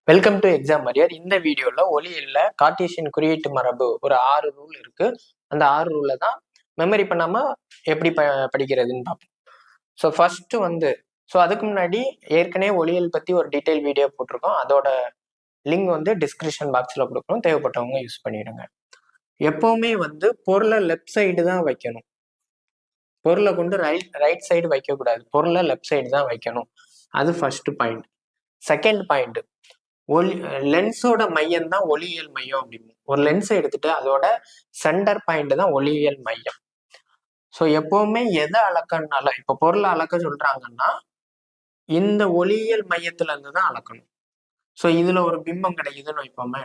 Welcome to exam warrior. இந்த வீடியோல ஒளியியல்ல Cartesian குறியீட்டு மரபு ஒரு 6 ரூல் இருக்கு. அந்த 6 ரூல்ல தான் மெமரி பண்ணாம எப்படி படிக்கிறதுன்னு பார்ப்போம். ஸோ ஃபர்ஸ்ட் அதுக்கு முன்னாடி ஏற்கனவே ஒளியியல் பத்தி ஒரு டீடைல் வீடியோ போட்டிருக்கோம். அதோட லிங்க் டிஸ்கிரிப்ஷன் பாக்ஸ்ல கொடுக்கணும். தேவைப்பட்டவங்க யூஸ் பண்ணிடுங்க. எப்பவுமே பொருளை லெஃப்ட் சைடு தான் வைக்கணும். பொருளை கொண்டு ரைட் சைடு வைக்கக்கூடாது. பொருளை லெஃப்ட் சைடு தான் வைக்கணும். அது ஃபர்ஸ்ட் பாயிண்ட். செகண்ட் பாயிண்ட், லென்ஸோட மையம் தான் ஒளியியல் மையம் அப்படின்னு. ஒரு லென்ஸை எடுத்துட்டு அதோட சென்டர் பாயிண்ட் தான் ஒளியியல் மையம். ஸோ எப்பவுமே எதை அளக்கணும்னாலும், இப்போ பொருளை அளக்க சொல்றாங்கன்னா இந்த ஒளியியல் மையத்துல இருந்து தான் அளக்கணும். ஸோ இதுல ஒரு பிம்பம் கிடைக்குதுன்னு வைப்போமே,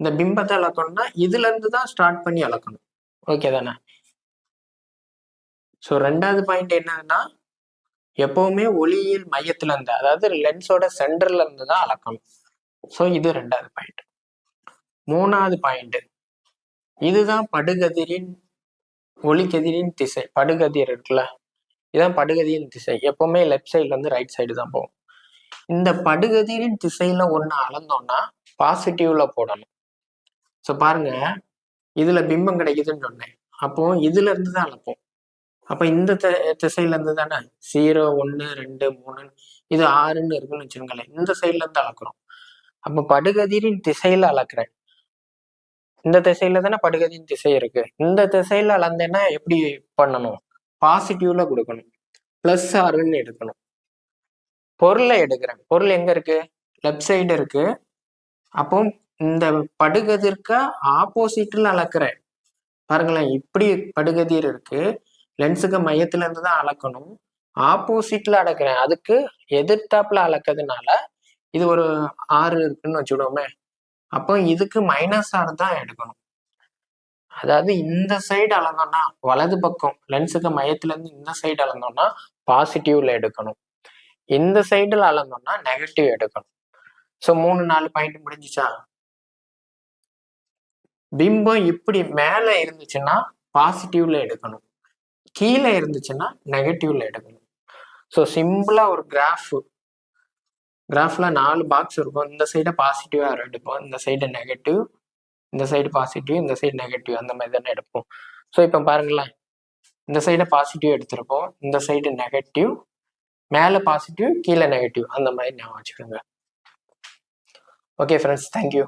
இந்த பிம்பத்தை அளக்கணும்னா இதுல இருந்து தான் ஸ்டார்ட் பண்ணி அளக்கணும். ஓகே தானே? ஸோ ரெண்டாவது பாயிண்ட் என்னன்னா, எப்பவுமே ஒளியியல் மையத்துல இருந்து, அதாவது லென்ஸோட சென்டர்ல இருந்து தான் அளக்கணும். ஸோ இது ரெண்டாவது பாயிண்ட். மூணாவது பாயிண்ட், இதுதான் படுகதிரின் ஒளிக்கதிரின் திசை. படுகதிர் இருக்குல்ல, இதுதான் படுகதிரின் திசை. எப்பவுமே லெஃப்ட் சைட்ல இருந்து ரைட் சைடு தான் போகும். இந்த படுகதிரின் திசையில ஒண்ணு அளந்தோம்னா பாசிட்டிவ்ல போடணும். ஸோ பாருங்க, இதுல பிம்பம் கிடைக்குதுன்னு சொன்னேன். அப்போ இதுல இருந்து தான் அளப்போம். அப்ப இந்த திசையில இருந்து தானே 0, 1, 2, 3 இது 6ன்னு இருக்குன்னு வச்சுருங்களேன். இந்த சைட்ல இருந்து அளக்குறோம். அப்ப படுகதிரின் திசையில அளக்குறேன். இந்த திசையில தானே படுகதிரின் திசை இருக்கு. இந்த திசையில அளந்தேன்னா எப்படி பண்ணணும்? பாசிட்டிவ்ல கொடுக்கணும். +6ன்னு எடுக்கணும். பொருளை எடுக்கிறேன். பொருள் எங்க இருக்கு? லெஃப்ட் சைடு இருக்கு. அப்போ இந்த படுகதிர்க்க ஆப்போசிட்ல அளக்குறேன். பாருங்களேன், இப்படி படுகதிர் இருக்கு. லென்ஸுக்கு மையத்துல இருந்து தான் அளக்கணும். ஆப்போசிட்ல அளக்குறேன். அதுக்கு எதிர்த்தாப்புல அளக்கிறதுனால இது ஒரு 6 இருக்குன்னு வச்சுக்கிடுவோமே. அப்போ இதுக்கு -6 தான் எடுக்கணும். அதாவது இந்த சைடு அளந்தோம்னா, வலது பக்கம் லென்ஸுக்கு மையத்துல இருந்து இந்த சைடு அளந்தோம்னா பாசிட்டிவ்ல எடுக்கணும். இந்த சைடுல அளந்தோம்னா நெகட்டிவ் எடுக்கணும். ஸோ 3, 4 பாயிண்ட் முடிஞ்சிச்சா? பிம்பம் இப்படி மேல இருந்துச்சுன்னா பாசிட்டிவ்ல எடுக்கணும். கீழே இருந்துச்சுன்னா நெகட்டிவ்ல எடுக்கணும். ஸோ சிம்பிளா ஒரு கிராஃப்ல 4 பாக்ஸ் இருக்கும். இந்த சைடை பாசிட்டிவா எடுப்போம், இந்த சைடு நெகட்டிவ், இந்த சைடு பாசிட்டிவ், இந்த சைடு நெகட்டிவ், அந்த மாதிரி தானே எடுப்போம். ஸோ இப்போ பாருங்களேன், இந்த சைடை பாசிட்டிவ் எடுத்திருப்போம், இந்த சைடு நெகட்டிவ், மேலே பாசிட்டிவ் கீழே நெகட்டிவ், அந்த மாதிரி ஞாபகம் வச்சுக்கோங்க. Okay friends, thank you.